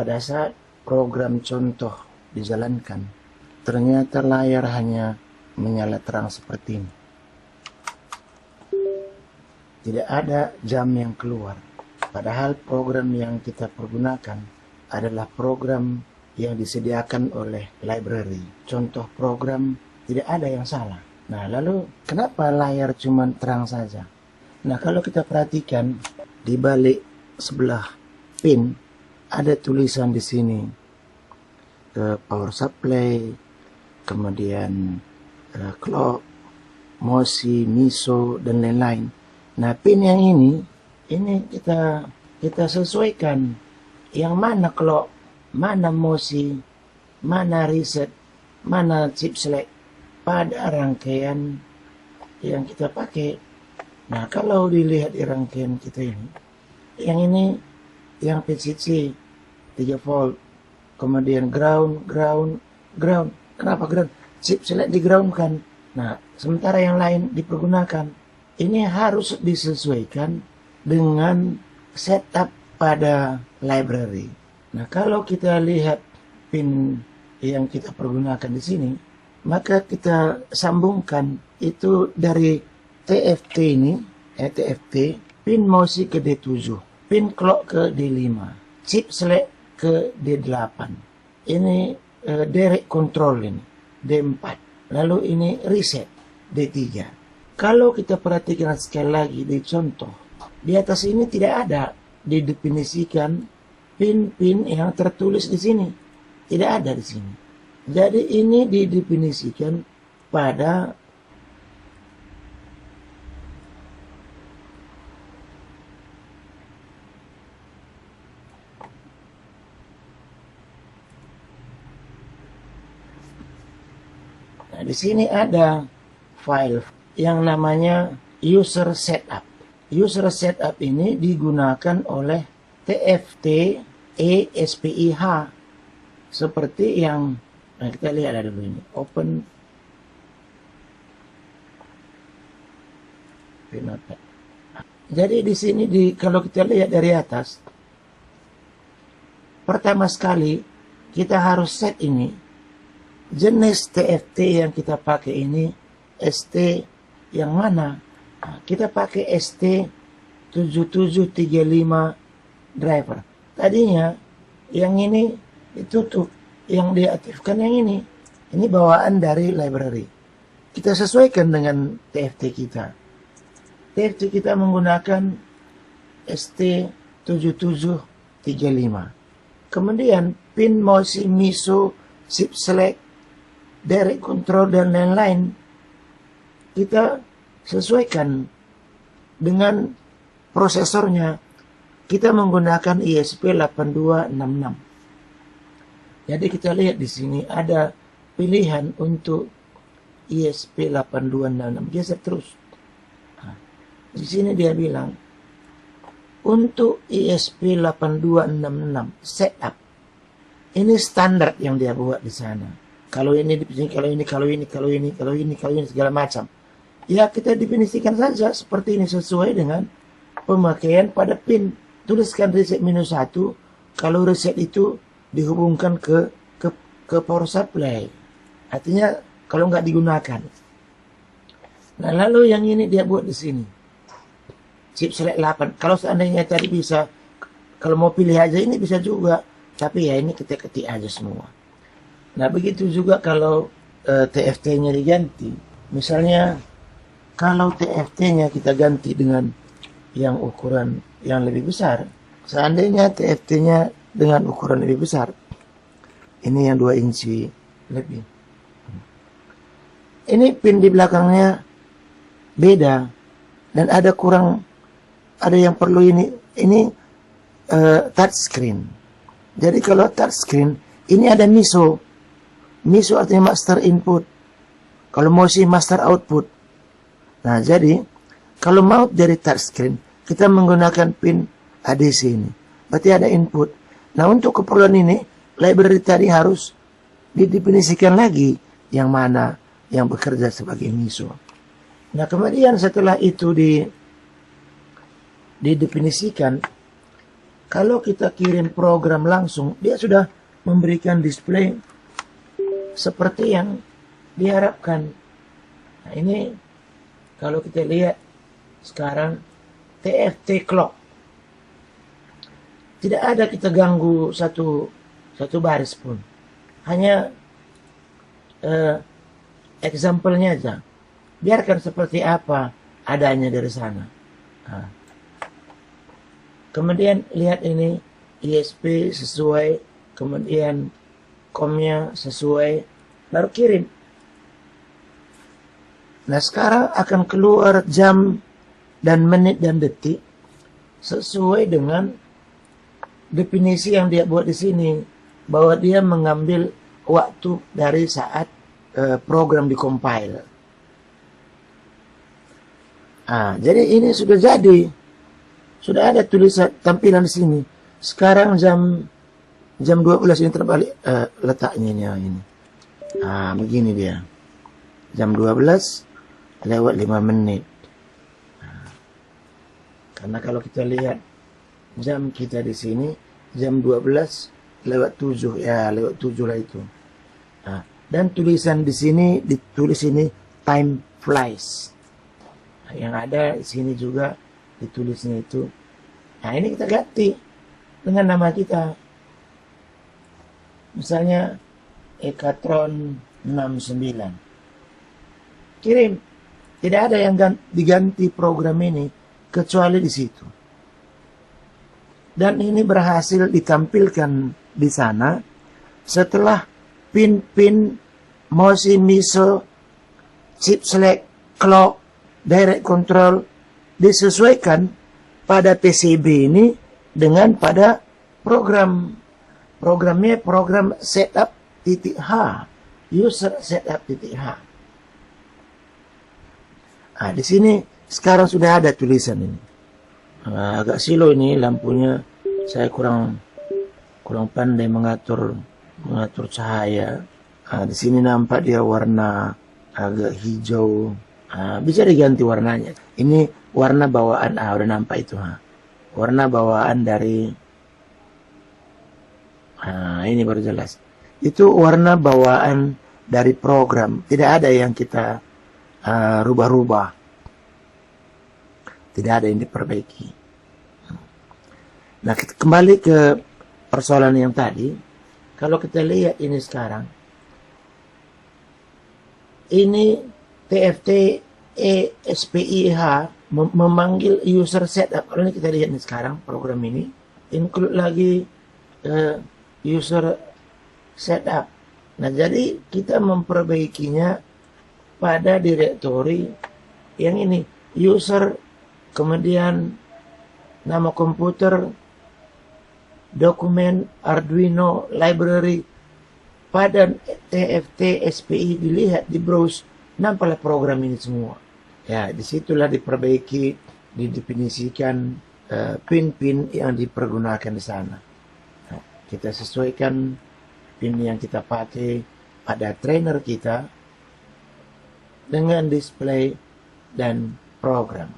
pada saat program contoh dijalankan, ternyata layar hanya menyala terang seperti ini. Tidak ada jam yang keluar. Padahal program yang kita pergunakan adalah program yang disediakan oleh library. Contoh program tidak ada yang salah. Nah, lalu kenapa layar cuma terang saja? Nah, kalau kita perhatikan di balik sebelah pin ada tulisan di sini power supply, kemudian clock, MOSI, MISO, dan lain-lain. Nah, pin yang ini kita sesuaikan yang mana clock, mana MOSI, mana reset, mana chip select pada rangkaian yang kita pakai. Nah, kalau dilihat di rangkaian kita ini, yang PCC 3 volt, kemudian ground. Kenapa ground? Chip select di ground kan. Nah, sementara yang lain dipergunakan. Ini harus disesuaikan dengan setup pada library. Nah, kalau kita lihat pin yang kita pergunakan di sini, maka kita sambungkan itu dari TFT ini, TFT, pin MOSI ke D7, pin clock ke D5, chip select ke D8. Ini direct control ini, D4. Lalu ini reset, D3. Kalau kita perhatikan sekali lagi di contoh, di atas ini tidak ada didefinisikan pin-pin yang tertulis di sini. Tidak ada di sini. Jadi ini didefinisikan pada di sini ada file yang namanya user setup. User setup ini digunakan oleh TFT ESPIH seperti yang kita lihat ada dulu ini. Open Notepad. Jadi di sini kalau kita lihat dari atas, pertama sekali kita harus set ini. Jenis TFT yang kita pakai ini ST yang mana? Nah, kita pakai ST7735 driver. Tadinya yang ini ditutup, yang diaktifkan yang ini. Ini bawaan dari library. Kita sesuaikan dengan TFT kita. TFT kita menggunakan ST7735. Kemudian pin MOSI, MISO, chip select, direct control, dan lain-lain kita sesuaikan dengan prosesornya. Kita menggunakan ISP8266. Jadi kita lihat di sini ada pilihan untuk ISP8266. Geser terus. Nah, di sini dia bilang untuk ISP8266 setup. Ini standar yang dia buat di sana. Kalau ini, kalau ini segala macam. Ya, kita definisikan saja seperti ini sesuai dengan pemakaian pada pin. Tuliskan reset -1 kalau reset itu dihubungkan ke power supply. Artinya kalau nggak digunakan. Nah, lalu yang ini dia buat di sini. Chip select 8. Kalau seandainya tadi bisa, kalau mau pilih aja ini bisa juga. Tapi ya ini ketik-ketik aja semua. Nah, begitu juga kalau TFT-nya diganti. Misalnya, kalau TFT-nya kita ganti dengan yang ukuran yang lebih besar. Seandainya TFT-nya dengan ukuran lebih besar. Ini yang 2 inci lebih. Ini pin di belakangnya beda. Dan ada yang perlu ini. Ini touchscreen. Jadi kalau touchscreen, ini ada MISO. MISO artinya master input. Kalau MOSI master output. Nah, jadi kalau mau dari touchscreen, kita menggunakan pin ADC ini. Berarti ada input. Nah, untuk keperluan ini, library tadi harus didefinisikan lagi yang mana yang bekerja sebagai MISO. Nah, kemudian setelah itu didefinisikan, Kalau kita kirim program langsung, dia sudah memberikan display seperti yang diharapkan. Nah, ini kalau kita lihat sekarang TFT clock. Tidak ada kita ganggu satu baris pun. Hanya example-nya aja. Biarkan seperti apa adanya dari sana. Nah. Kemudian lihat ini ISP sesuai, kemudian COM-nya sesuai, baru kirim. Nah, sekarang akan keluar jam dan menit dan detik sesuai dengan definisi yang dia buat di sini, bahwa dia mengambil waktu dari saat program dikompil. Jadi ini sudah jadi. Sudah ada tulisan tampilan di sini. Sekarang jam 12 ini terbalik letaknya ini. Begini dia. Jam 12 lewat 5 menit. Karena kalau kita lihat jam kita di sini jam 12 lewat 7, ya lewat 7 lah itu. Dan tulisan di sini ditulis ini time flies. Yang ada di sini juga ditulisnya itu. Nah, ini kita ganti dengan nama kita. Misalnya Ekatron 69. Kirim. Tidak ada yang diganti program ini kecuali di situ. Dan ini berhasil ditampilkan di sana setelah pin-pin MOSI, MISO, chip select, clock, direct control disesuaikan pada PCB ini dengan pada programnya program setup .h, user setup .h. Di sini sekarang sudah ada tulisan ini. Agak silo ini lampunya, saya kurang pandai mengatur cahaya. Di sini nampak dia warna agak hijau. Bisa diganti warnanya. Ini warna bawaan, udah nampak itu. Warna bawaan dari ini baru jelas. Itu warna bawaan dari program. Tidak ada yang kita rubah-rubah. Tidak ada yang diperbaiki. Nah, kita kembali ke persoalan yang tadi. Kalau kita lihat ini sekarang, ini TFT SPIH memanggil user setup. Kalau ini kita lihat nih sekarang program ini include lagi user setup. Nah, jadi kita memperbaikinya pada direktori yang ini, user, kemudian nama komputer, dokumen, Arduino, library. Pada TFT SPI dilihat, di browse, nampaklah program ini semua. Ya, disitulah diperbaiki, didefinisikan pin-pin yang dipergunakan di sana. Nah, kita sesuaikan pin yang kita pakai pada trainer kita dengan display dan program.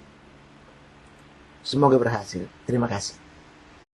Semoga berhasil. Terima kasih.